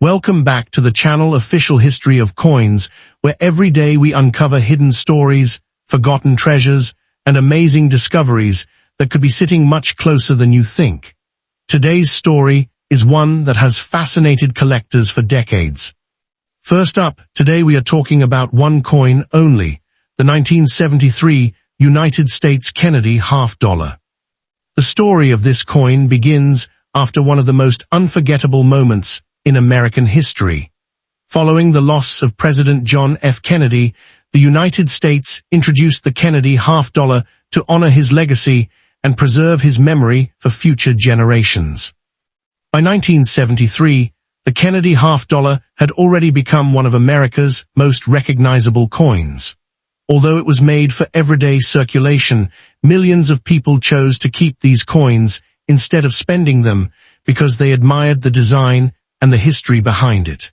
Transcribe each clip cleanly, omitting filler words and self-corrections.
Welcome back to the channel Official History of Coins, where every day we uncover hidden stories, forgotten treasures, and amazing discoveries that could be sitting much closer than you think. Today's story is one that has fascinated collectors for decades. First up, today we are talking about one coin only, the 1973 United States Kennedy $half. The story of this coin begins after one of the most unforgettable moments in American history. Following the loss of President John F. Kennedy, the United States introduced the Kennedy $half to honor his legacy and preserve his memory for future generations. By 1973, the Kennedy $half had already become one of America's most recognizable coins. Although it was made for everyday circulation, millions of people chose to keep these coins instead of spending them because they admired the design and the history behind it.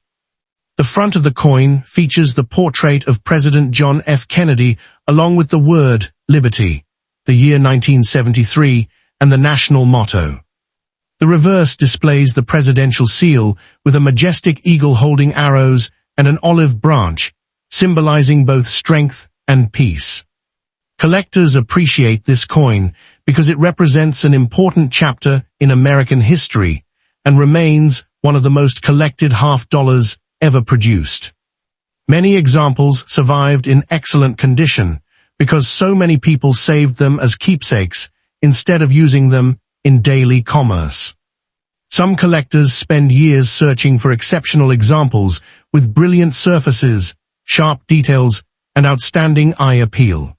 The front of the coin features the portrait of President John F. Kennedy along with the word Liberty, the year 1973, and the national motto. The reverse displays the presidential seal with a majestic eagle holding arrows and an olive branch, symbolizing both strength and peace. Collectors appreciate this coin because it represents an important chapter in American history and remains one of the most collected $half ever produced. Many examples survived in excellent condition because so many people saved them as keepsakes instead of using them in daily commerce. Some collectors spend years searching for exceptional examples with brilliant surfaces, sharp details, and outstanding eye appeal.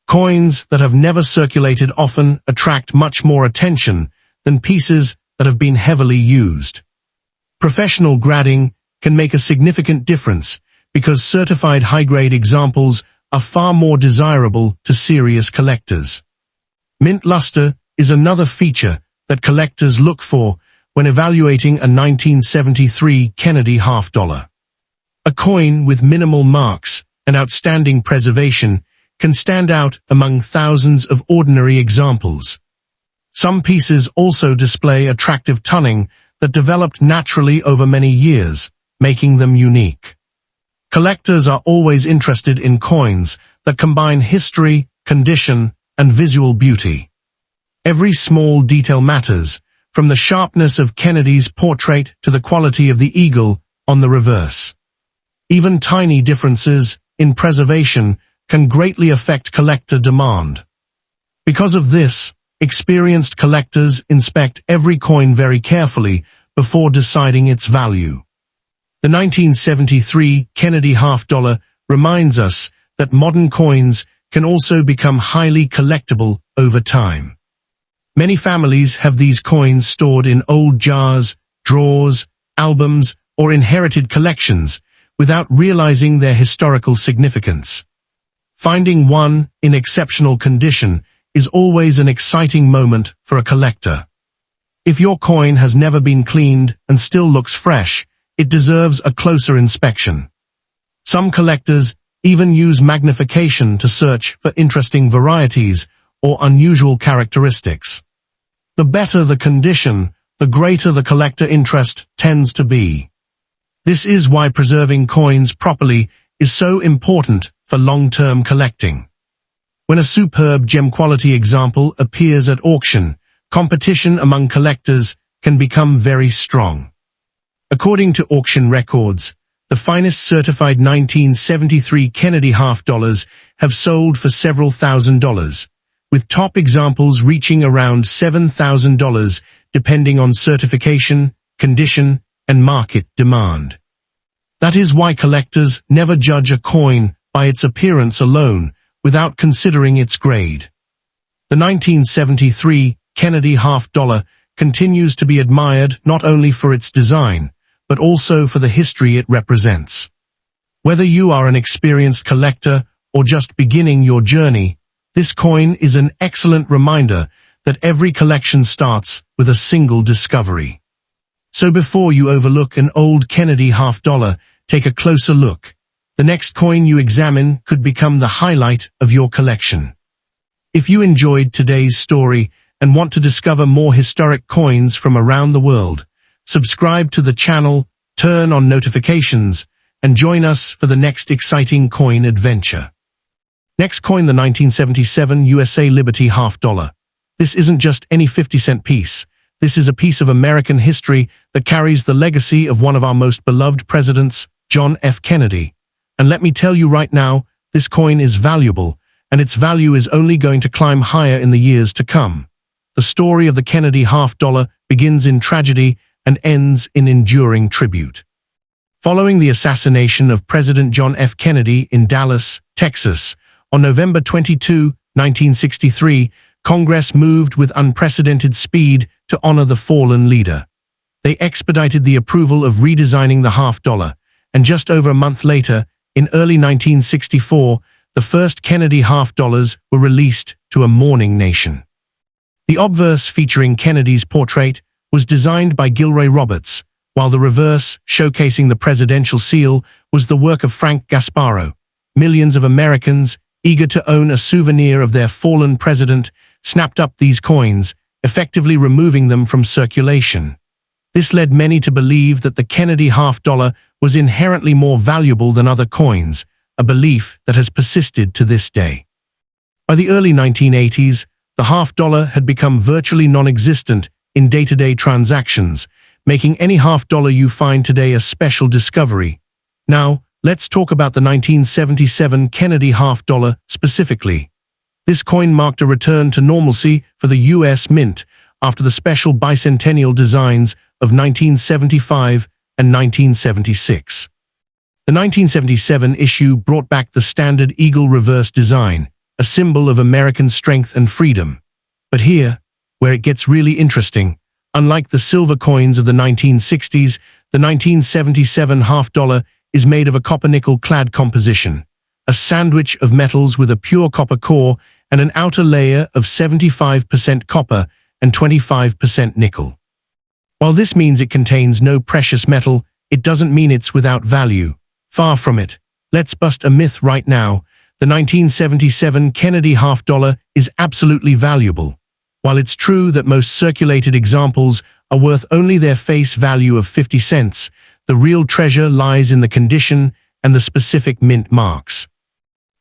Coins that have never circulated often attract much more attention than pieces that have been heavily used. Professional grading can make a significant difference because certified high-grade examples are far more desirable to serious collectors. Mint luster is another feature that collectors look for when evaluating a 1973 Kennedy $half. A coin with minimal marks and outstanding preservation can stand out among thousands of ordinary examples. Some pieces also display attractive tunning that developed naturally over many years, making them unique. Collectors are always interested in coins that combine history, condition, and visual beauty. Every small detail matters, from the sharpness of Kennedy's portrait to the quality of the eagle on the reverse. Even tiny differences in preservation can greatly affect collector demand. Because of this, experienced collectors inspect every coin very carefully before deciding its value. The 1973 Kennedy $half reminds us that modern coins can also become highly collectible over time. Many families have these coins stored in old jars, drawers, albums, or inherited collections without realizing their historical significance. Finding one in exceptional condition is always an exciting moment for a collector. If your coin has never been cleaned and still looks fresh, it deserves a closer inspection. Some collectors even use magnification to search for interesting varieties or unusual characteristics. The better the condition, the greater the collector interest tends to be. This is why preserving coins properly is so important for long-term collecting. When a superb gem-quality example appears at auction, competition among collectors can become very strong. According to auction records, the finest certified 1973 Kennedy $half have sold for several $1,000s, with top examples reaching around $7,000 depending on certification, condition, and market demand. That is why collectors never judge a coin by its appearance alone without considering its grade. The 1973 Kennedy $half continues to be admired not only for its design, but also for the history it represents. Whether you are an experienced collector or just beginning your journey, this coin is an excellent reminder that every collection starts with a single discovery. So before you overlook an old Kennedy $half, take a closer look. The next coin you examine could become the highlight of your collection. If you enjoyed today's story and want to discover more historic coins from around the world, subscribe to the channel, turn on notifications, and join us for the next exciting coin adventure. Next coin, the 1977 USA Liberty half dollar. This isn't just any 50-cent piece. This is a piece of American history that carries the legacy of one of our most beloved presidents, John F. Kennedy. And let me tell you right now, this coin is valuable, and its value is only going to climb higher in the years to come. The story of the Kennedy half dollar begins in tragedy and ends in enduring tribute. Following the assassination of President John F. Kennedy in Dallas, Texas, on November 22, 1963, Congress moved with unprecedented speed to honor the fallen leader. They expedited the approval of redesigning the half dollar, and just over a month later, in early 1964, the first Kennedy half dollars were released to a mourning nation. The obverse featuring Kennedy's portrait was designed by Gilroy Roberts, while the reverse, showcasing the presidential seal, was the work of Frank Gasparo. Millions of Americans, eager to own a souvenir of their fallen president, snapped up these coins, effectively removing them from circulation. This led many to believe that the Kennedy half dollar was inherently more valuable than other coins, a belief that has persisted to this day. By the early 1980s, the half dollar had become virtually non-existent in day-to-day transactions, making any half dollar you find today a special discovery. Now, let's talk about the 1977 Kennedy half dollar specifically. This coin marked a return to normalcy for the U.S. Mint after the special bicentennial designs of 1975 and 1976. The 1977 issue brought back the standard eagle reverse design, a symbol of American strength and freedom. But here, where it gets really interesting, unlike the silver coins of the 1960s, the 1977 half dollar is made of a copper-nickel clad composition, a sandwich of metals with a pure copper core and an outer layer of 75% copper and 25% nickel. While this means it contains no precious metal, it doesn't mean it's without value. Far from it. Let's bust a myth right now. The 1977 Kennedy half dollar is absolutely valuable. While it's true that most circulated examples are worth only their face value of 50 cents, the real treasure lies in the condition and the specific mint marks.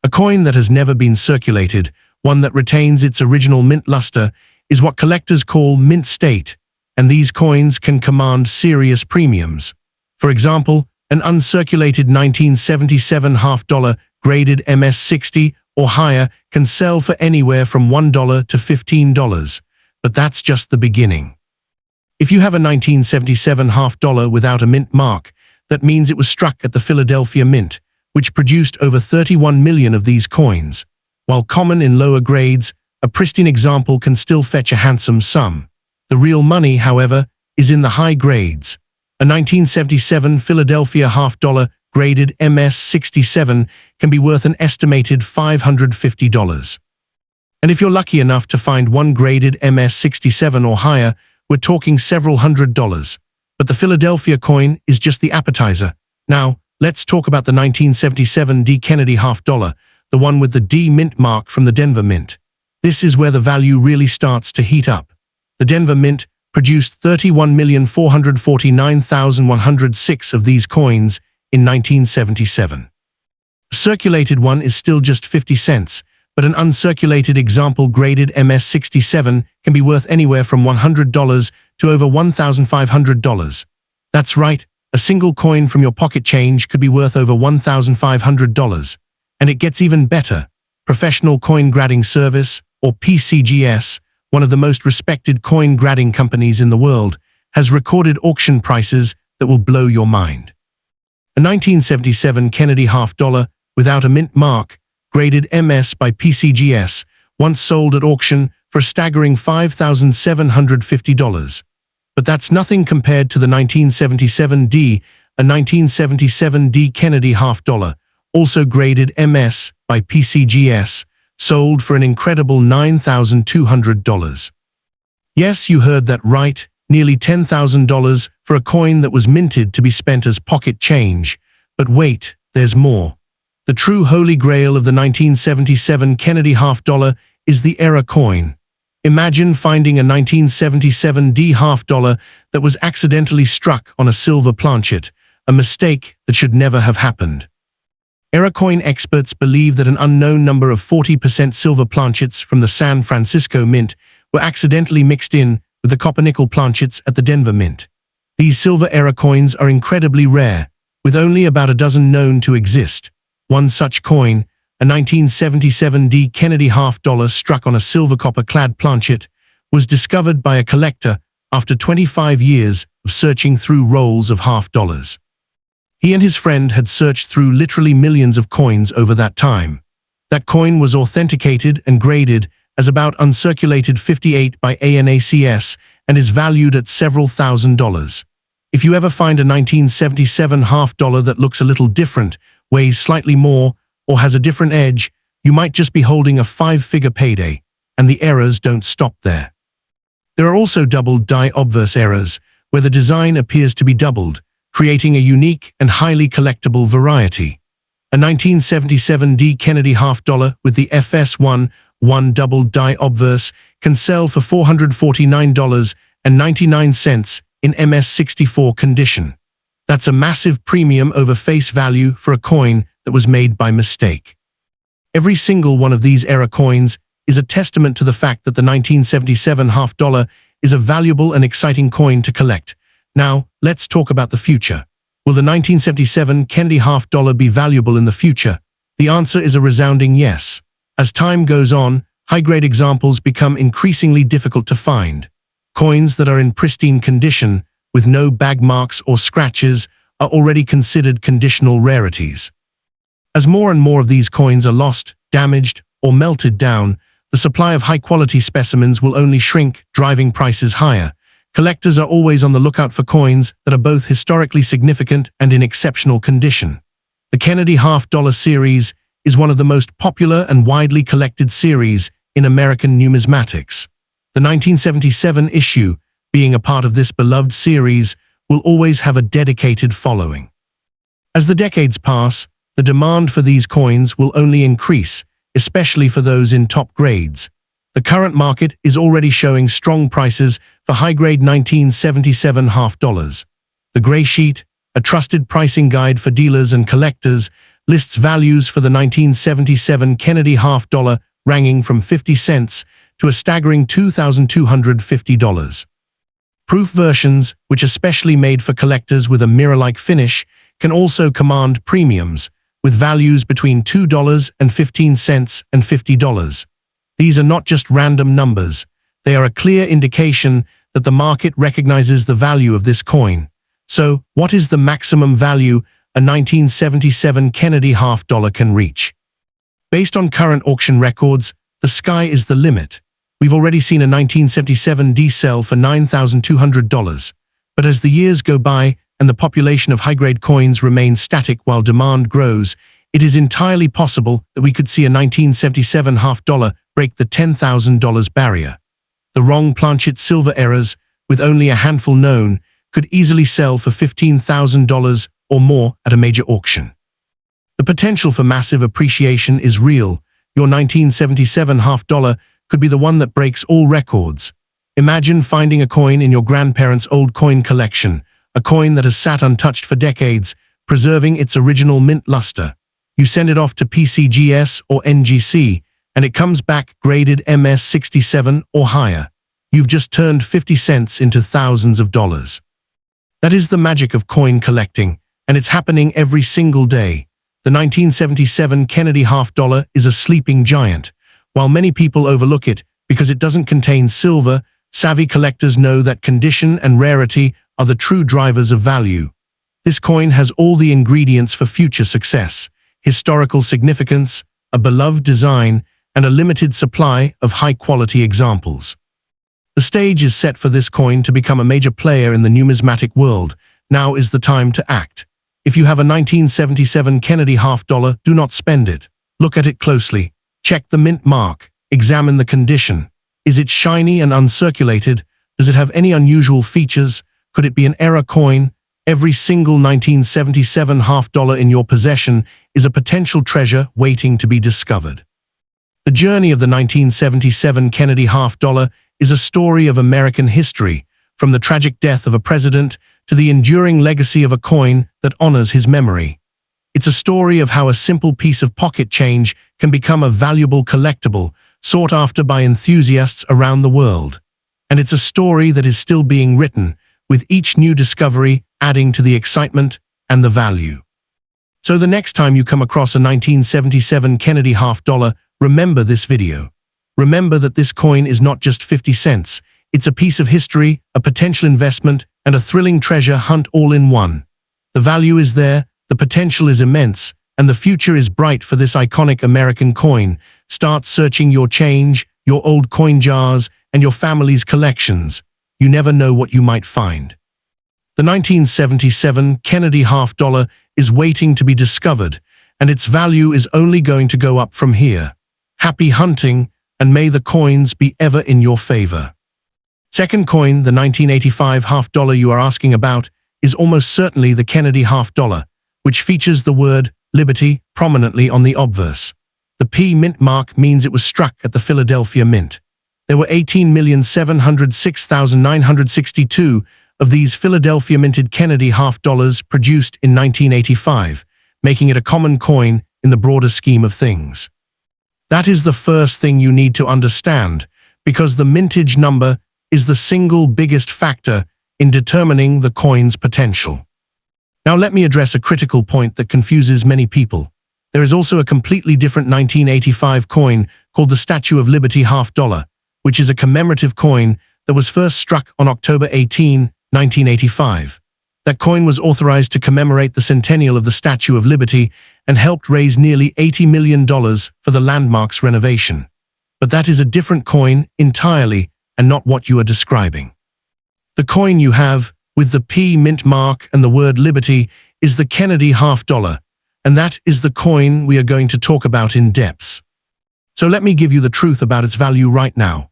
A coin that has never been circulated, one that retains its original mint luster, is what collectors call mint state, and these coins can command serious premiums. For example, an uncirculated 1977 half dollar graded MS-60 or higher can sell for anywhere from $1 to $15, but that's just the beginning. If you have a 1977 half dollar without a mint mark, that means it was struck at the Philadelphia Mint, which produced over 31 million of these coins. While common in lower grades, a pristine example can still fetch a handsome sum. The real money, however, is in the high grades. A 1977 Philadelphia half dollar graded MS-67 can be worth an estimated $550. And if you're lucky enough to find one graded MS-67 or higher, we're talking several $100s. But the Philadelphia coin is just the appetizer. Now, let's talk about the 1977 D Kennedy half dollar, the one with the D mint mark from the Denver Mint. This is where the value really starts to heat up. The Denver Mint produced 31,449,106 of these coins in 1977. A circulated one is still just 50 cents, but an uncirculated example graded MS-67 can be worth anywhere from $100 to over $1,500. That's right, a single coin from your pocket change could be worth over $1,500. And it gets even better. Professional Coin Grading Service, or PCGS, one of the most respected coin grading companies in the world, has recorded auction prices that will blow your mind. A 1977 Kennedy half dollar without a mint mark, graded MS by PCGS, once sold at auction for a staggering $5,750. But that's nothing compared to the 1977 D, a 1977 D Kennedy half dollar, also graded MS by PCGS, sold for an incredible $9,200. Yes, you heard that right, nearly $10,000 for a coin that was minted to be spent as pocket change. But wait, there's more. The true holy grail of the 1977 Kennedy half dollar is the error coin. Imagine finding a 1977 D half dollar that was accidentally struck on a silver planchet, a mistake that should never have happened. Error coin experts believe that an unknown number of 40% silver planchets from the San Francisco Mint were accidentally mixed in with the copper-nickel planchets at the Denver Mint. These silver error coins are incredibly rare, with only about a dozen known to exist. One such coin, a 1977 D. Kennedy half-dollar struck on a silver-copper-clad planchet, was discovered by a collector after 25 years of searching through rolls of half-dollars. He and his friend had searched through literally millions of coins over that time. That coin was authenticated and graded as about uncirculated 58 by ANACS and is valued at several $1,000s. If you ever find a 1977 half-dollar that looks a little different, weighs slightly more, or has a different edge, you might just be holding a 5-figure payday, and the errors don't stop there. There are also doubled die obverse errors, where the design appears to be doubled, creating a unique and highly collectible variety. A 1977 D. Kennedy half-dollar with the FS1 doubled die obverse can sell for $449.99 in MS64 condition. That's a massive premium over face value for a coin that was made by mistake. Every single one of these error coins is a testament to the fact that the 1977 half-dollar is a valuable and exciting coin to collect. Now, let's talk about the future. Will the 1977 Kennedy half-dollar be valuable in the future? The answer is a resounding yes. As time goes on, high-grade examples become increasingly difficult to find. Coins that are in pristine condition, with no bag marks or scratches, are already considered conditional rarities. As more and more of these coins are lost, damaged, or melted down, the supply of high-quality specimens will only shrink, driving prices higher. Collectors are always on the lookout for coins that are both historically significant and in exceptional condition. The Kennedy half-dollar series is one of the most popular and widely collected series in American numismatics. The 1977 issue, being a part of this beloved series, will always have a dedicated following. As the decades pass, the demand for these coins will only increase, especially for those in top grades. The current market is already showing strong prices for high-grade 1977 half-dollars. The Gray Sheet, a trusted pricing guide for dealers and collectors, lists values for the 1977 Kennedy half-dollar ranging from 50 cents to a staggering $2,250. Proof versions, which are specially made for collectors with a mirror-like finish, can also command premiums, with values between $2.15 and $50. These are not just random numbers. They are a clear indication that the market recognizes the value of this coin. So, what is the maximum value a 1977 Kennedy half-dollar can reach? Based on current auction records, the sky is the limit. We've already seen a 1977 D sell for $9,200. But as the years go by and the population of high-grade coins remains static while demand grows, it is entirely possible that we could see a 1977 half-dollar break the $10,000 barrier. The wrong planchet silver errors, with only a handful known, could easily sell for $15,000 or more at a major auction. The potential for massive appreciation is real. Your 1977 half-dollar could be the one that breaks all records. Imagine finding a coin in your grandparents' old coin collection, a coin that has sat untouched for decades, preserving its original mint luster. You send it off to PCGS or NGC, and it comes back graded MS67 or higher. You've just turned 50 cents into thousands of dollars. That is the magic of coin collecting, and it's happening every single day. The 1977 Kennedy half-dollar is a sleeping giant. While many people overlook it because it doesn't contain silver, savvy collectors know that condition and rarity are the true drivers of value. This coin has all the ingredients for future success: historical significance, a beloved design, and a limited supply of high-quality examples. The stage is set for this coin to become a major player in the numismatic world. Now is the time to act. If you have a 1977 Kennedy half-dollar, do not spend it. Look at it closely. Check the mint mark. Examine the condition. Is it shiny and uncirculated? Does it have any unusual features? Could it be an error coin? Every single 1977 half-dollar in your possession is a potential treasure waiting to be discovered. The journey of the 1977 Kennedy half-dollar is a story of American history, from the tragic death of a president to the enduring legacy of a coin that honors his memory. It's a story of how a simple piece of pocket change can become a valuable collectible, sought after by enthusiasts around the world. And it's a story that is still being written, with each new discovery adding to the excitement and the value. So the next time you come across a 1977 Kennedy half-dollar, remember this video. Remember that this coin is not just 50 cents. It's a piece of history, a potential investment, and a thrilling treasure hunt all in one. The value is there, the potential is immense, and the future is bright for this iconic American coin. Start searching your change, your old coin jars, and your family's collections. You never know what you might find. The 1977 Kennedy half-dollar is waiting to be discovered, and its value is only going to go up from here. Happy hunting, and may the coins be ever in your favor. Second coin, the 1985 half-dollar you are asking about, is almost certainly the Kennedy half-dollar, which features the word Liberty prominently on the obverse. The P mint mark means it was struck at the Philadelphia Mint. There were 18,706,962 of these Philadelphia minted Kennedy half-dollars produced in 1985, making it a common coin in the broader scheme of things. That is the first thing you need to understand, because the mintage number is the single biggest factor in determining the coin's potential. Now let me address a critical point that confuses many people. There is also a completely different 1985 coin called the Statue of Liberty half-dollar, which is a commemorative coin that was first struck on October 18, 1985. That coin was authorized to commemorate the centennial of the Statue of Liberty and helped raise nearly $80 million for the landmark's renovation. But that is a different coin entirely and not what you are describing. The coin you have, with the P mint mark and the word Liberty, is the Kennedy half-dollar, and that is the coin we are going to talk about in depth. So let me give you the truth about its value right now.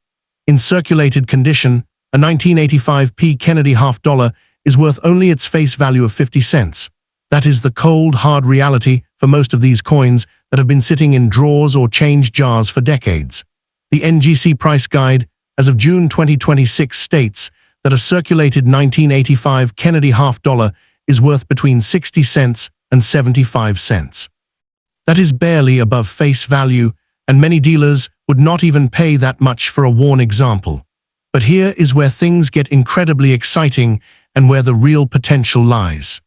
In circulated condition, a 1985 P Kennedy half-dollar is worth only its face value of 50 cents. That is the cold, hard reality for most of these coins that have been sitting in drawers or change jars for decades. The NGC price guide, as of June 2026, states that a circulated 1985 Kennedy half-dollar is worth between 60 cents and 75 cents. That is barely above face value, and many dealers would not even pay that much for a worn example. But here is where things get incredibly exciting and where the real potential lies.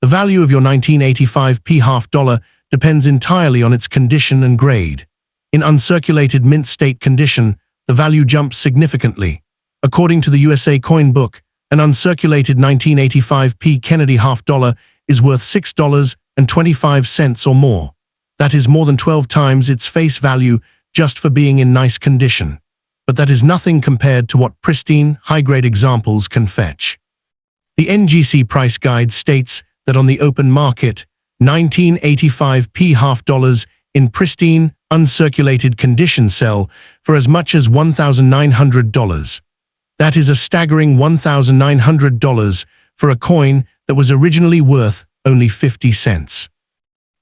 The value of your 1985 P half-dollar depends entirely on its condition and grade. In uncirculated mint state condition, the value jumps significantly. According to the USA Coin Book, an uncirculated 1985 P Kennedy half-dollar is worth $6.25 or more. That is more than 12 times its face value just for being in nice condition. But that is nothing compared to what pristine, high-grade examples can fetch. The NGC price guide states that on the open market, 1985 P half-dollars in pristine, uncirculated condition sell for as much as $1,900. That is a staggering $1,900 for a coin that was originally worth only 50 cents.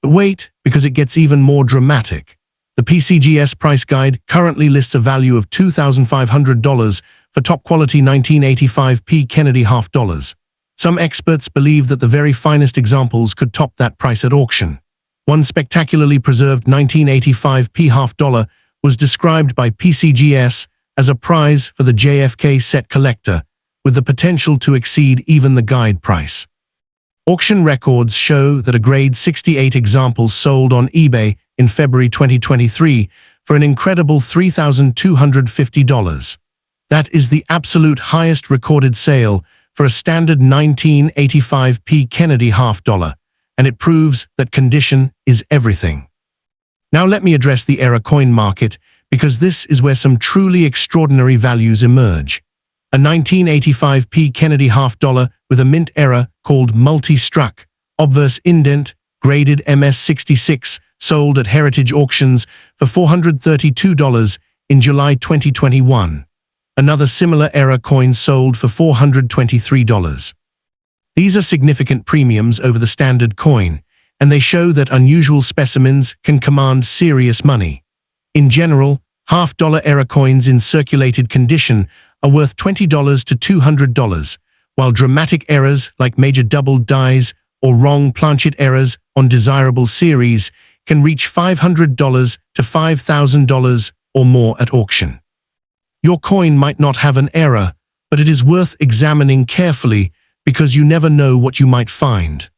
But wait, because it gets even more dramatic. The PCGS price guide currently lists a value of $2,500 for top-quality 1985 P Kennedy half-dollars. Some experts believe that the very finest examples could top that price at auction. One spectacularly preserved 1985 P half-dollar was described by PCGS as a prize for the JFK set collector, with the potential to exceed even the guide price. Auction records show that a grade 68 example sold on eBay in February 2023 for an incredible $3,250. That is the absolute highest recorded sale for a standard 1985 P Kennedy half-dollar, and it proves that condition is everything. Now let me address the era coin market, because this is where some truly extraordinary values emerge. A 1985 P Kennedy half-dollar with a mint error called multi-struck, obverse indent, graded MS66, sold at Heritage Auctions for $432 in July 2021. Another similar error coin sold for $423. These are significant premiums over the standard coin, and they show that unusual specimens can command serious money. In general, half-dollar error coins in circulated condition are worth $20 to $200, while dramatic errors like major double dies or wrong planchet errors on desirable series can reach $500 to $5,000 or more at auction. Your coin might not have an error, but it is worth examining carefully because you never know what you might find.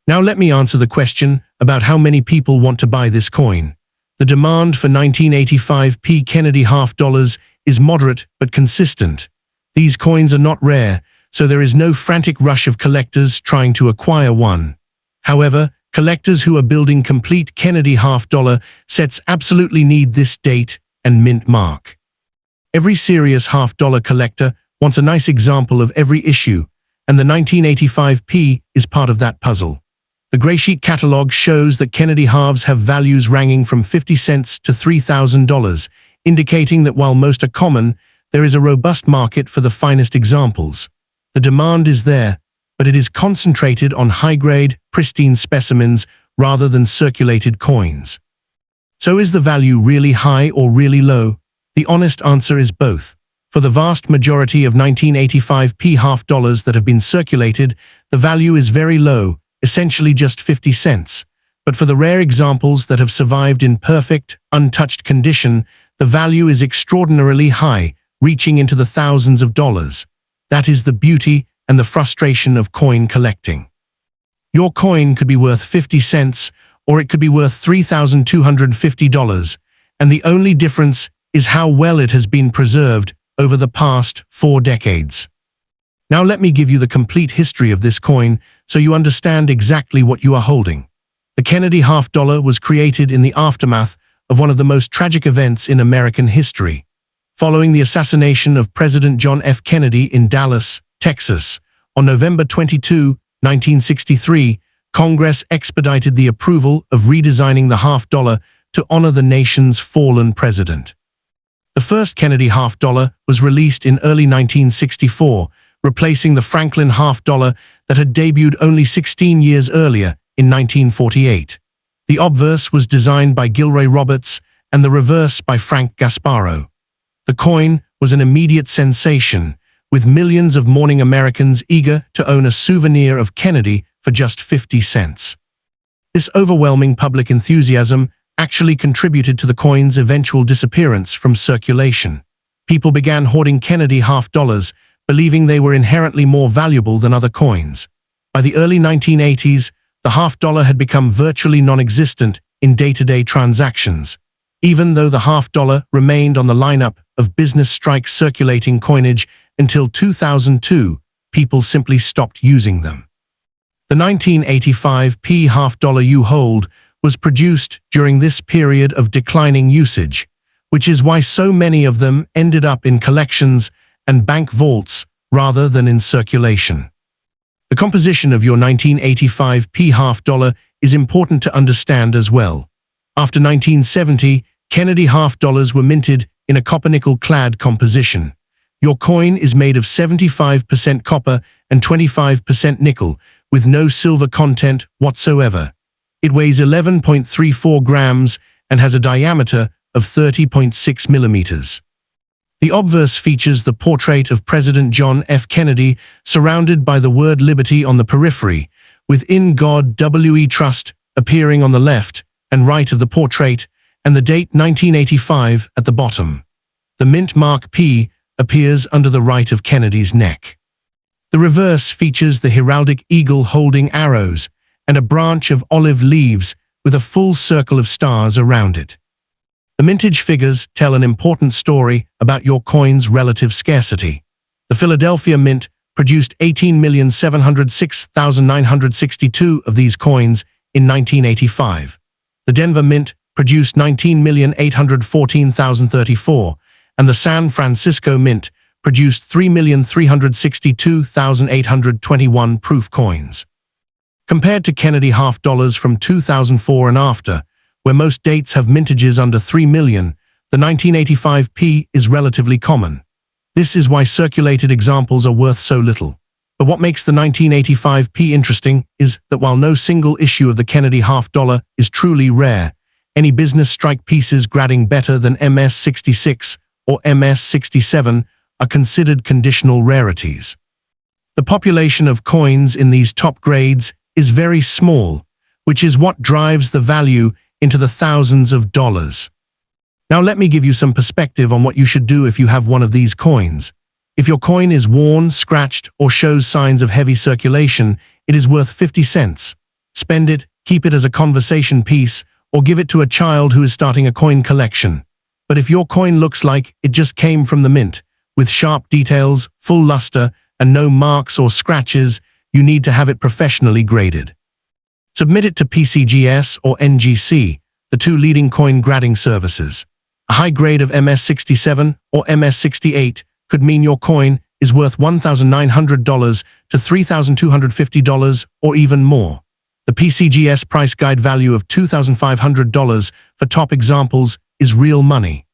Now let me answer the question about how many people want to buy this coin. The demand for 1985p Kennedy half dollars is moderate but consistent. These coins are not rare, so there is no frantic rush of collectors trying to acquire one. However, collectors who are building complete Kennedy half dollar sets absolutely need this date and mint mark. Every serious half dollar collector wants a nice example of every issue, and the 1985p is part of that puzzle. The Graysheet catalog shows that Kennedy halves have values ranging from 50 cents to $3,000, indicating that while most are common, there is a robust market for the finest examples. The demand is there, but it is concentrated on high-grade, pristine specimens rather than circulated coins. So is the value really high or really low? The honest answer is both. For the vast majority of 1985p half dollars that have been circulated, the value is very low, essentially just 50 cents. But for the rare examples that have survived in perfect, untouched condition, the value is extraordinarily high, reaching into the thousands of dollars. That is the beauty and the frustration of coin collecting. Your coin could be worth 50 cents, or it could be worth $3,250, and the only difference is how well it has been preserved over the past 4 decades. Now let me give you the complete history of this coin so you understand exactly what you are holding. The Kennedy half dollar was created in the aftermath of one of the most tragic events in American history. Following the assassination of President John F. Kennedy in Dallas, Texas, on November 22, 1963, Congress expedited the approval of redesigning the half dollar to honor the nation's fallen president. The first Kennedy half dollar was released in early 1964, replacing the Franklin half dollar that had debuted only 16 years earlier in 1948. The obverse was designed by Gilroy Roberts and the reverse by Frank Gasparo. The coin was an immediate sensation, with millions of mourning Americans eager to own a souvenir of Kennedy for just 50 cents. This overwhelming public enthusiasm actually contributed to the coin's eventual disappearance from circulation. People began hoarding Kennedy half dollars, believing they were inherently more valuable than other coins. By the early 1980s, the half dollar had become virtually non-existent in day-to-day transactions. Even though the half dollar remained on the lineup of business strike circulating coinage until 2002, people simply stopped using them. The 1985p half dollar you hold was produced during this period of declining usage, which is why so many of them ended up in collections and bank vaults rather than in circulation. The composition of your 1985p half dollar is important to understand as well. After 1970, Kennedy half dollars were minted in a copper-nickel-clad composition. Your coin is made of 75% copper and 25% nickel, with no silver content whatsoever. It weighs 11.34 grams and has a diameter of 30.6 millimeters. The obverse features the portrait of President John F. Kennedy surrounded by the word liberty on the periphery, with "In God We Trust" appearing on the left and right of the portrait, and the date 1985 at the bottom. The mint mark P appears under the right of Kennedy's neck. The reverse features the heraldic eagle holding arrows and a branch of olive leaves with a full circle of stars around it. The mintage figures tell an important story about your coin's relative scarcity. The Philadelphia Mint produced 18,706,962 of these coins in 1985. The Denver Mint produced 19,814,034, and the San Francisco Mint produced 3,362,821 proof coins. Compared to Kennedy half dollars from 2004 and after, where most dates have mintages under 3 million, the 1985p is relatively common. This is why circulated examples are worth so little. But what makes the 1985p interesting is that while no single issue of the Kennedy half dollar is truly rare, any business strike pieces grading better than MS-66 or MS-67 are considered conditional rarities. The population of coins in these top grades is very small, which is what drives the value into the thousands of dollars. Now let me give you some perspective on what you should do if you have one of these coins. If your coin is worn, scratched, or shows signs of heavy circulation, it is worth 50 cents. Spend it, keep it as a conversation piece, or give it to a child who is starting a coin collection. But if your coin looks like it just came from the mint, with sharp details, full luster, and no marks or scratches, you need to have it professionally graded. Submit it to PCGS or NGC, the two leading coin grading services. A high grade of MS67 or MS68 could mean your coin is worth $1,900 to $3,250 or even more. The PCGS price guide value of $2,500 for top examples is real money.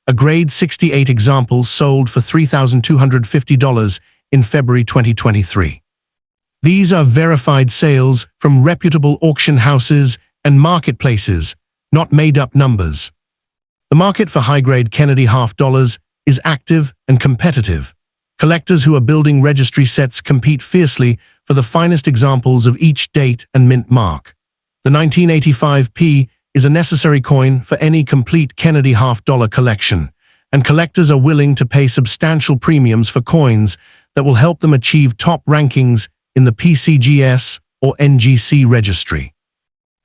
A grade 68 example sold for $3,250 in February 2023. These are verified sales from reputable auction houses and marketplaces, not made-up numbers. The market for high-grade Kennedy half dollars is active and competitive. Collectors who are building registry sets compete fiercely for the finest examples of each date and mint mark. The 1985p is a necessary coin for any complete Kennedy half-dollar collection, and collectors are willing to pay substantial premiums for coins that will help them achieve top rankings in the PCGS or NGC registry.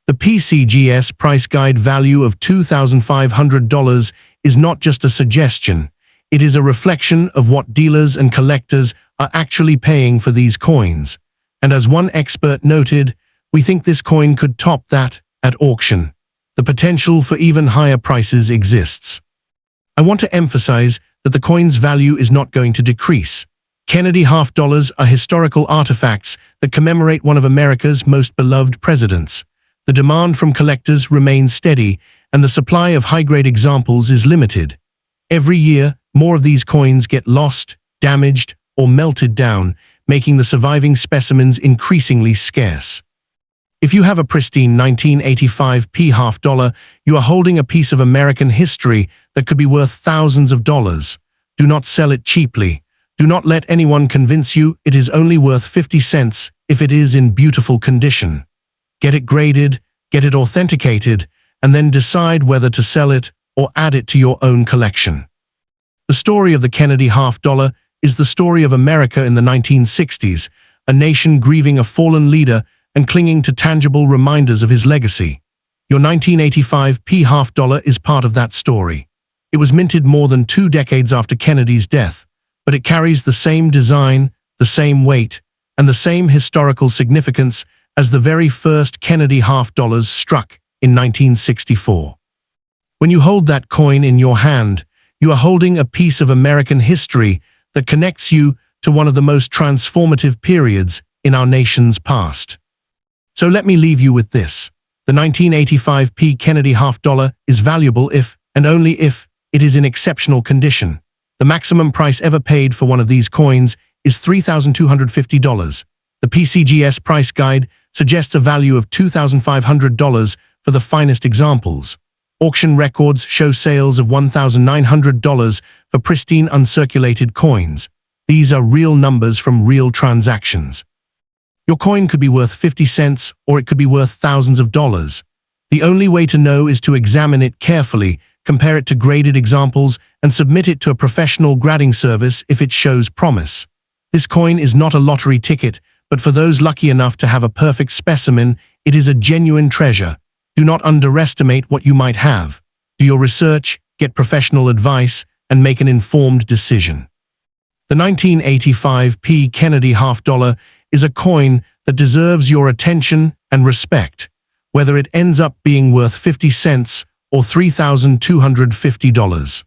The PCGS price guide value of $2,500 is not just a suggestion, it is a reflection of what dealers and collectors are actually paying for these coins. And as one expert noted, we think this coin could top that at auction. The potential for even higher prices exists. I want to emphasize that the coin's value is not going to decrease. Kennedy half dollars are historical artifacts that commemorate one of America's most beloved presidents. The demand from collectors remains steady, and the supply of high-grade examples is limited. Every year, more of these coins get lost, damaged, or melted down, making the surviving specimens increasingly scarce. If you have a pristine 1985p half dollar, you are holding a piece of American history that could be worth thousands of dollars. Do not sell it cheaply. Do not let anyone convince you it is only worth 50 cents if it is in beautiful condition. Get it graded, get it authenticated, and then decide whether to sell it or add it to your own collection. The story of the Kennedy half dollar is the story of America in the 1960s, a nation grieving a fallen leader and clinging to tangible reminders of his legacy. Your 1985p half dollar is part of that story. It was minted more than 2 decades after Kennedy's death, but it carries the same design, the same weight, and the same historical significance as the very first Kennedy half dollars struck in 1964. When you hold that coin in your hand, you are holding a piece of American history that connects you to one of the most transformative periods in our nation's past. So let me leave you with this. The 1985p Kennedy half dollar is valuable if, and only if, it is in exceptional condition. The maximum price ever paid for one of these coins is $3,250. The PCGS price guide suggests a value of $2,500 for the finest examples. Auction records show sales of $1,900 for pristine uncirculated coins. These are real numbers from real transactions. Your coin could be worth 50 cents or it could be worth thousands of dollars. The only way to know is to examine it carefully, compare it to graded examples, and submit it to a professional grading service if it shows promise. This coin is not a lottery ticket, but for those lucky enough to have a perfect specimen, it is a genuine treasure. Do not underestimate what you might have. Do your research, get professional advice, and make an informed decision. The 1985p Kennedy half dollar is a coin that deserves your attention and respect, whether it ends up being worth 50 cents or $3,250.